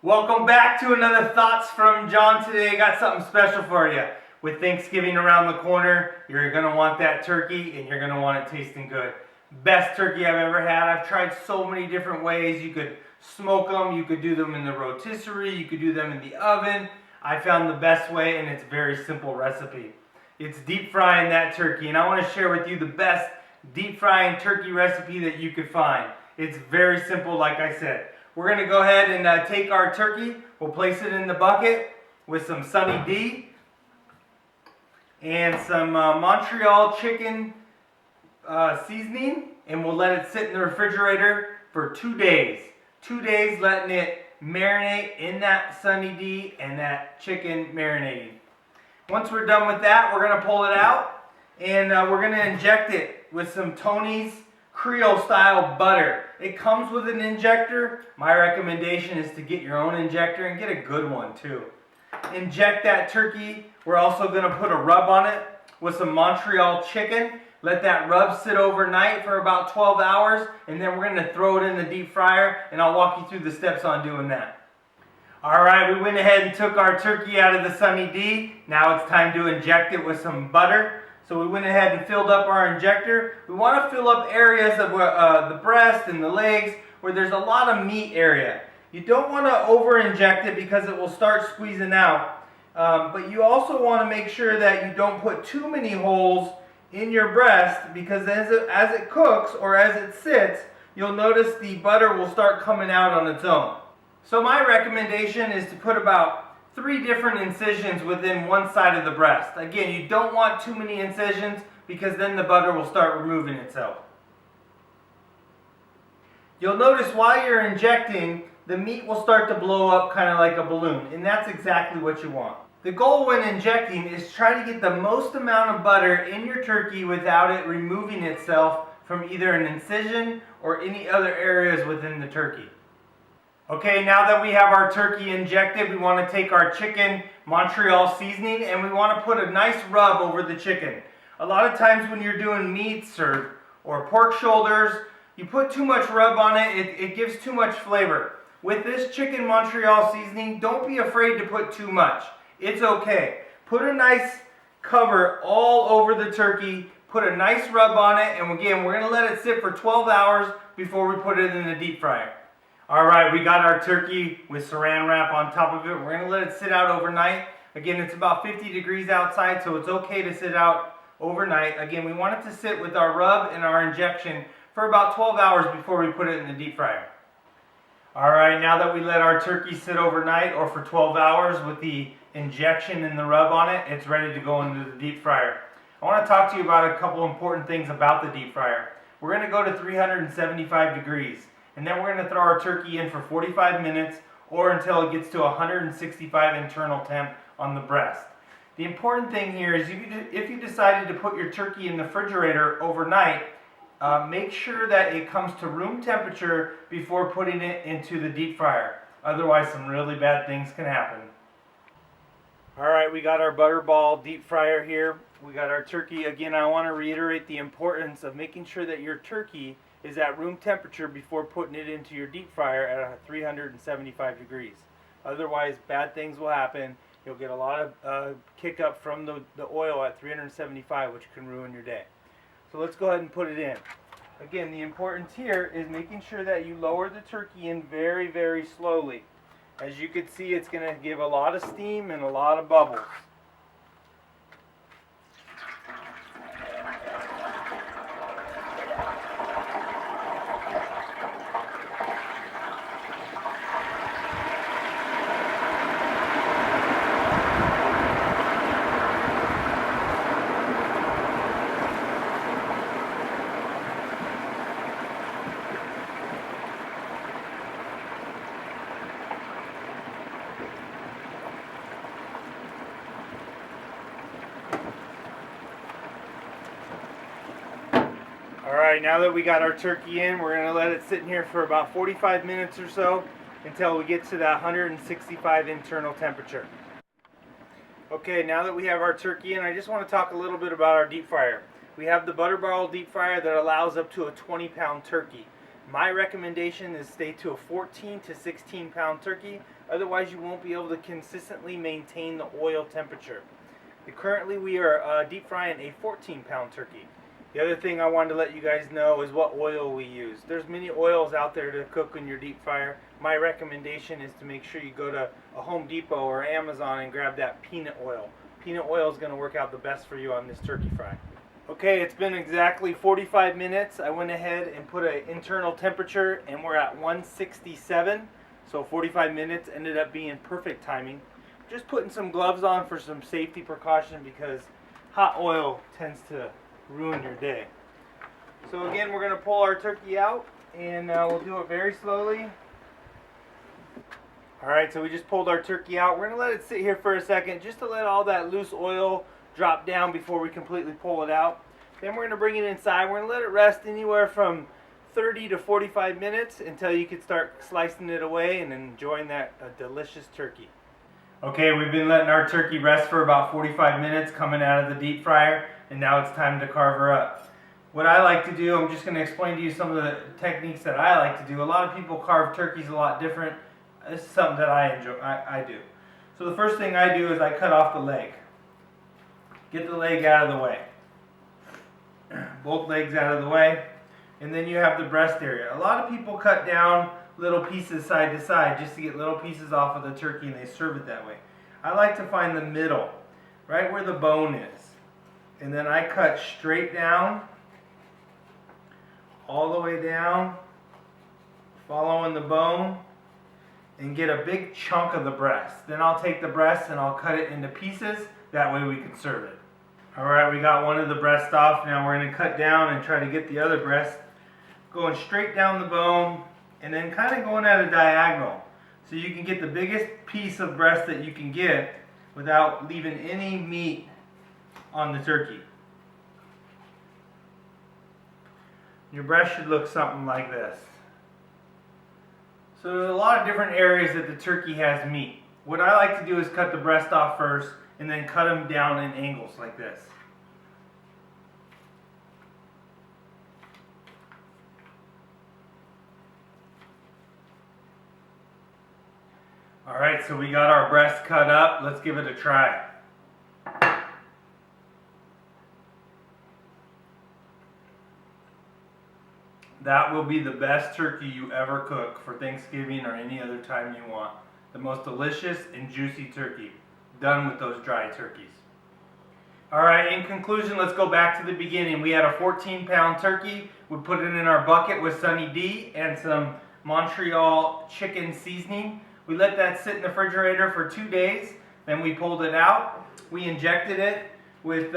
Welcome back to another Thoughts from John. Today I got something special for you. With Thanksgiving around the corner, you're going to want that turkey and you're going to want it tasting good. Best turkey I've ever had. I've tried so many different ways. You could smoke them, you could do them in the rotisserie, you could do them in the oven. I found the best way, and it's a very simple recipe. It's deep frying that turkey, and I want to share with you the best deep frying turkey recipe that you could find. It's very simple, like I said. We're going to go ahead and take our turkey. We'll place it in the bucket with some Sunny D and some Montreal chicken seasoning, and we'll let it sit in the refrigerator for 2 days. 2 days letting it marinate in that Sunny D and that chicken marinating. Once we're done with that, we're going to pull it out and we're going to inject it with some Tony's Creole style butter. It comes with an injector. My recommendation is to get your own injector and get a good one too. Inject that turkey. We're also going to put a rub on it with some Montreal chicken. Let that rub sit overnight for about 12 hours, and then we're going to throw it in the deep fryer, and I'll walk you through the steps on doing that. Alright, we went ahead and took our turkey out of the Sunny D. Now it's time to inject it with some butter. So we went ahead and filled up our injector. We want to fill up areas of the breast and the legs where there's a lot of meat area. You don't want to over inject it because it will start squeezing out. But you also want to make sure that you don't put too many holes in your breast, because as it cooks or as it sits, you'll notice the butter will start coming out on its own. So my recommendation is to put about 3 different incisions within one side of the breast. Again, you don't want too many incisions because then the butter will start removing itself. You'll notice while you're injecting, the meat will start to blow up kind of like a balloon, and that's exactly what you want. The goal when injecting is try to get the most amount of butter in your turkey without it removing itself from either an incision or any other areas within the turkey. Okay, now that we have our turkey injected, we want to take our chicken Montreal seasoning and we want to put a nice rub over the chicken. A lot of times when you're doing meats or pork shoulders, you put too much rub on it, it gives too much flavor. With this chicken Montreal seasoning, don't be afraid to put too much. It's okay. Put a nice cover all over the turkey, put a nice rub on it, and again, we're going to let it sit for 12 hours before we put it in the deep fryer. Alright, we got our turkey with saran wrap on top of it. We're going to let it sit out overnight. Again, it's about 50 degrees outside, so it's okay to sit out overnight. Again, we want it to sit with our rub and our injection for about 12 hours before we put it in the deep fryer. Alright, now that we let our turkey sit overnight or for 12 hours with the injection and the rub on it, it's ready to go into the deep fryer. I want to talk to you about a couple important things about the deep fryer. We're going to go to 375 degrees. And then we're going to throw our turkey in for 45 minutes or until it gets to 165 internal temp on the breast. The important thing here is if you decided to put your turkey in the refrigerator overnight, make sure that it comes to room temperature before putting it into the deep fryer. Otherwise, some really bad things can happen. Alright, we got our Butterball deep fryer here. We got our turkey. Again, I want to reiterate the importance of making sure that your turkey is at room temperature before putting it into your deep fryer at 375 degrees. Otherwise, bad things will happen. You'll get a lot of kick up from the oil at 375, which can ruin your day. So let's go ahead and put it in. Again, the importance here is making sure that you lower the turkey in very, very slowly. As you can see, it's going to give a lot of steam and a lot of bubbles. Alright, now that we got our turkey in, we're going to let it sit in here for about 45 minutes or so until we get to that 165 internal temperature. Okay, now that we have our turkey in, I just want to talk a little bit about our deep fryer. We have the Butterball deep fryer that allows up to a 20-pound turkey. My recommendation is stay to a 14 to 16 pound turkey, otherwise you won't be able to consistently maintain the oil temperature. Currently we are deep frying a 14 pound turkey. The other thing I wanted to let you guys know is what oil we use. There's many oils out there to cook in your deep fryer. My recommendation is to make sure you go to a Home Depot or Amazon and grab that peanut oil. Peanut oil is going to work out the best for you on this turkey fry. Okay, it's been exactly 45 minutes. I went ahead and put an internal temperature and we're at 167. So 45 minutes ended up being perfect timing. Just putting some gloves on for some safety precaution because hot oil tends to ruin your day. So again, we're going to pull our turkey out and we'll do it very slowly. Alright, so we just pulled our turkey out. We're going to let it sit here for a second just to let all that loose oil drop down before we completely pull it out. Then we're going to bring it inside. We're going to let it rest anywhere from 30 to 45 minutes until you can start slicing it away and enjoying that delicious turkey. Okay, we've been letting our turkey rest for about 45 minutes coming out of the deep fryer, and now it's time to carve her up. What I like to do, I'm just going to explain to you some of the techniques that I like to do. A lot of people carve turkeys a lot different. This is something that I do. So the first thing I do is I cut off the leg. Get the leg out of the way. Both legs out of the way. And then you have the breast area. A lot of people cut down little pieces side to side just to get little pieces off of the turkey and they serve it that way. I like to find the middle, right where the bone is. And then I cut straight down, all the way down, following the bone, and get a big chunk of the breast. Then I'll take the breast and I'll cut it into pieces. That way we can serve it. Alright, we got one of the breasts off. Now we're going to cut down and try to get the other breast. Going straight down the bone and then kind of going at a diagonal. So you can get the biggest piece of breast that you can get without leaving any meat on the turkey. Your breast should look something like this. So there's a lot of different areas that the turkey has meat. What I like to do is cut the breast off first and then cut them down in angles like this. Alright, so we got our breast cut up. Let's give it a try. That will be the best turkey you ever cook for Thanksgiving or any other time you want. The most delicious and juicy turkey, done with those dry turkeys. Alright, in conclusion, let's go back to the beginning. We had a 14-pound turkey. We put it in our bucket with Sunny D and some Montreal chicken seasoning. We let that sit in the refrigerator for 2 days. Then we pulled it out. We injected it with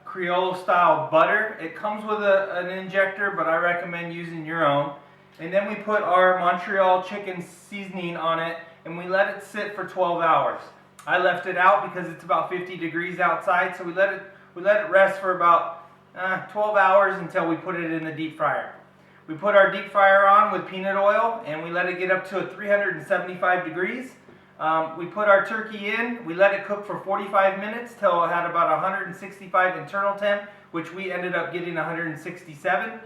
Creole style butter. It comes with an injector, but I recommend using your own. And then we put our Montreal chicken seasoning on it and we let it sit for 12 hours. I left it out because it's about 50 degrees outside, so we let it rest for about 12 hours until we put it in the deep fryer. We put our deep fryer on with peanut oil and we let it get up to 375 degrees. We put our turkey in, we let it cook for 45 minutes till it had about 165 internal temp, which we ended up getting 167.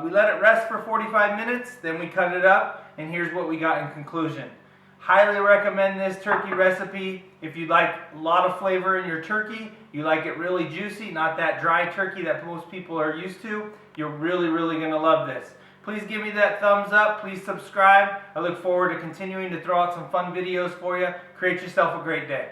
We let it rest for 45 minutes, then we cut it up, and here's what we got in conclusion. Highly recommend this turkey recipe. If you'd like a lot of flavor in your turkey, you like it really juicy, not that dry turkey that most people are used to, you're really going to love this. Please give me that thumbs up. Please subscribe. I look forward to continuing to throw out some fun videos for you. Create yourself a great day.